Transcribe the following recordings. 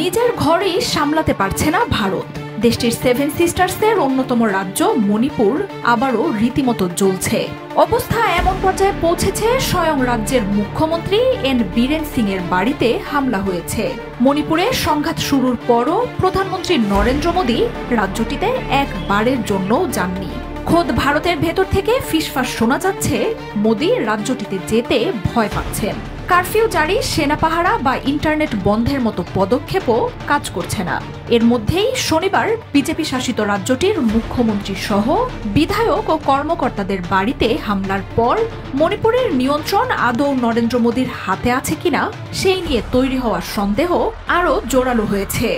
নিজের ঘরেই সামলাতে পারছে না ভারত। দেশটির সেভেন সিস্টার্সের অন্যতম রাজ্য মণিপুর আবারও রীতিমতো জ্বলছে। অবস্থা এমন পর্যায়ে পৌঁছেছে, স্বয়ং রাজ্যের মুখ্যমন্ত্রী এন বীরেন সিং এর বাড়িতে হামলা হয়েছে। মণিপুরে সংঘাত শুরুর পরও প্রধানমন্ত্রী নরেন্দ্র মোদী রাজ্যটিতে একবারের জন্যও যাননি। খোদ ভারতের ভেতর থেকে ফিসফাস শোনা যাচ্ছে মোদী রাজ্যটিতে যেতে ভয় পাচ্ছেন। কারফিউ জারি, সেনা পাহারা বা ইন্টারনেট বন্ধের মতো পদক্ষেপও কাজ করছে না। এর মধ্যেই শনিবার বিজেপি শাসিত রাজ্যটির মুখ্যমন্ত্রী সহ বিধায়ক ও কর্মকর্তাদের বাড়িতে হামলার পর মণিপুরের নিয়ন্ত্রণ আদৌ নরেন্দ্র মোদীর হাতে আছে কিনা সেই নিয়ে তৈরি হওয়া সন্দেহ আরও জোরালো হয়েছে।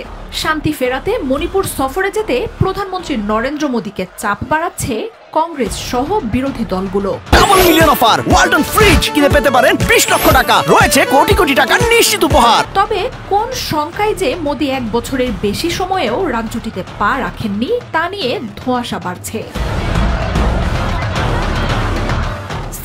শান্তি ফেরাতে মণিপুর সফরে যেতে প্রধানমন্ত্রী নরেন্দ্র মোদীকে চাপ বাড়াচ্ছে কংগ্রেস সহ বিরোধী দলগুলো। Double million offer, Walton fridge কিনে পেতে পারেন 20 লক্ষ টাকা, রয়েছে কোটি কোটি টাকার নিশ্চিত উপহার। তবে কোন শঙ্কায় যে মোদী 1 বছরের বেশি সময়েও রাজ্যটিতে পা রাখেননি তা নিয়ে ধোঁয়াশা বাড়ছে।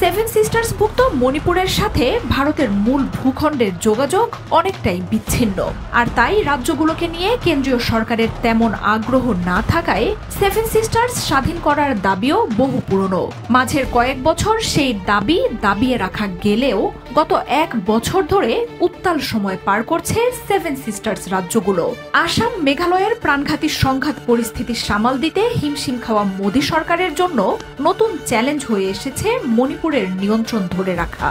সেভেন সিস্টার্স ভুক্ত মণিপুরের সাথে ভারতের মূল ভূখণ্ডের যোগাযোগ অনেকটাই বিচ্ছিন্ন, আর তাই রাজ্যগুলোকে নিয়ে কেন্দ্রীয় সরকারের তেমন আগ্রহ না থাকায় সেভেন সিস্টার্স স্বাধীন করার দাবিও বহু পুরনো। মাঝের কয়েক বছর সেই দাবি দাবিয়ে রাখা গেলেও গত 1 বছর ধরে উত্তাল সময় পার করছে সেভেন সিস্টার্স রাজ্যগুলো। আসাম, মেঘালয়ের প্রাণঘাতী সংঘাত পরিস্থিতি সামাল দিতে হিমশিম খাওয়া মোদী সরকারের জন্য নতুন চ্যালেঞ্জ হয়ে এসেছে মণিপুরের নিয়ন্ত্রণ ধরে রাখা।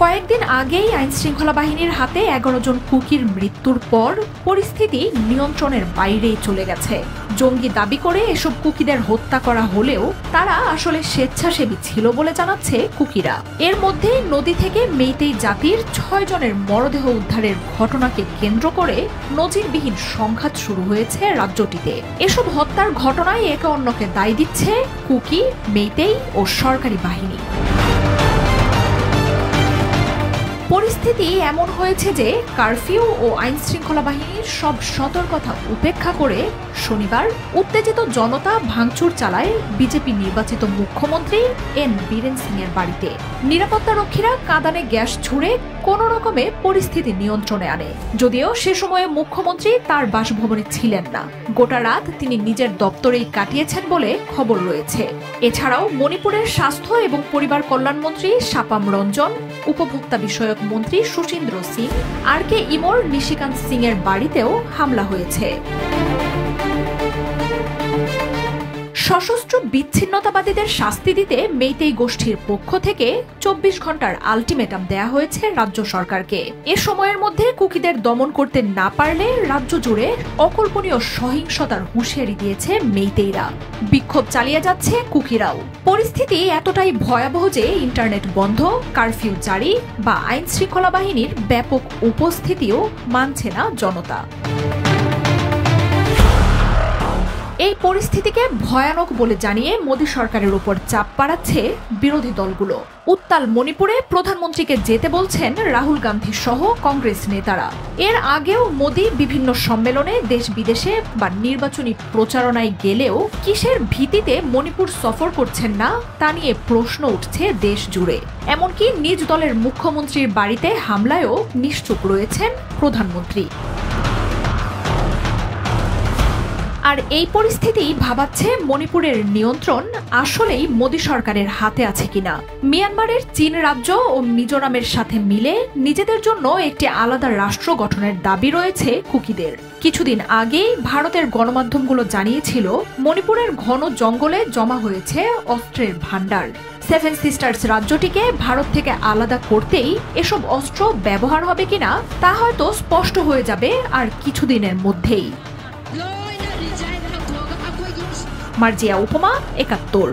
কয়েকদিন আগেই আইন শৃঙ্খলা বাহিনীর হাতে 11 জন কুকির মৃত্যুর পর পরিস্থিতি নিয়ন্ত্রণের বাইরেই চলে গেছে। জঙ্গি দাবি করে এসব কুকিদের হত্যা করা হলেও তারা আসলে স্বেচ্ছাসেবী ছিল বলে জানাচ্ছে কুকিরা। এর মধ্যে নদী থেকে মেইতেই জাতির 6 জনের মরদেহ উদ্ধারের ঘটনাকে কেন্দ্র করে নজিরবিহীন সংঘাত শুরু হয়েছে রাজ্যটিতে। এসব হত্যার ঘটনায় একে অন্যকে দায় দিচ্ছে কুকি, মেইতেই ও সরকারি বাহিনী। পরিস্থিতি এমন হয়েছে যে কারফিউ ও আইন শৃঙ্খলা বাহিনীর সব সতর্কতা উপেক্ষা করে শনিবার উত্তেজিত জনতা ভাঙচুর চালায় বিজেপি নির্বাচিত মুখ্যমন্ত্রী এন বীরেন সিং এর বাড়িতে। নিরাপত্তারক্ষীরা কাঁদানে গ্যাস ছুড়ে কোনো রকমে পরিস্থিতি নিয়ন্ত্রণে আনে। যদিও সে সময়ে মুখ্যমন্ত্রী তার বাসভবনে ছিলেন না, গোটা রাত তিনি নিজের দপ্তরেই কাটিয়েছেন বলে খবর রয়েছে। এছাড়াও মণিপুরের স্বাস্থ্য এবং পরিবার কল্যাণমন্ত্রী সাপাম রঞ্জন, উপভোক্তা বিষয়ক মন্ত্রী সুশীন্দ্র সিং, আর কে ইমোর নিশিকান্ত সিং এর বাড়িতেও হামলা হয়েছে। সশস্ত্র বিচ্ছিন্নতাবাদীদের শাস্তি দিতে মেইতেই গোষ্ঠীর পক্ষ থেকে 24 ঘন্টার আলটিমেটাম দেয়া হয়েছে রাজ্য সরকারকে। এ সময়ের মধ্যে কুকিদের দমন করতে না পারলে রাজ্য জুড়ে অকল্পনীয় সহিংসতার হুঁশিয়ারি দিয়েছে মেইতেইরা। বিক্ষোভ চালিয়ে যাচ্ছে কুকিরাও। পরিস্থিতি এতটাই ভয়াবহ যে ইন্টারনেট বন্ধ, কারফিউ জারি বা আইন শৃঙ্খলা বাহিনীর ব্যাপক উপস্থিতিও মানছে না জনতা। এই পরিস্থিতিকে ভয়ানক বলে জানিয়ে মোদী সরকারের উপর চাপ বাড়াচ্ছে বিরোধী দলগুলো। উত্তাল মণিপুরে প্রধানমন্ত্রীকে যেতে বলছেন রাহুল গান্ধী সহ কংগ্রেস নেতারা। এর আগেও মোদী বিভিন্ন সম্মেলনে দেশ বিদেশে বা নির্বাচনী প্রচারণায় গেলেও কিসের ভিত্তিতে মণিপুর সফর করছেন না তা নিয়ে প্রশ্ন উঠছে দেশ জুড়ে। এমনকি নিজ দলের মুখ্যমন্ত্রীর বাড়িতে হামলায়ও নিশ্চুপ রয়েছেন প্রধানমন্ত্রী। আর এই পরিস্থিতি ভাবাচ্ছে মণিপুরের নিয়ন্ত্রণ আসলেই মোদী সরকারের হাতে আছে কিনা। মিয়ানমারের চীন রাজ্য ও মিজোরামের সাথে মিলে নিজেদের জন্য একটি আলাদা রাষ্ট্র গঠনের দাবি রয়েছে কুকিদের। কিছুদিন আগেই ভারতের গণমাধ্যমগুলো জানিয়েছিল মণিপুরের ঘন জঙ্গলে জমা হয়েছে অস্ত্রের ভাণ্ডার। সেভেন সিস্টার্স রাজ্যটিকে ভারত থেকে আলাদা করতেই এসব অস্ত্র ব্যবহার হবে কিনা তা হয়তো স্পষ্ট হয়ে যাবে আর কিছুদিনের মধ্যেই। মার্জিয়া উপমা, ৭১।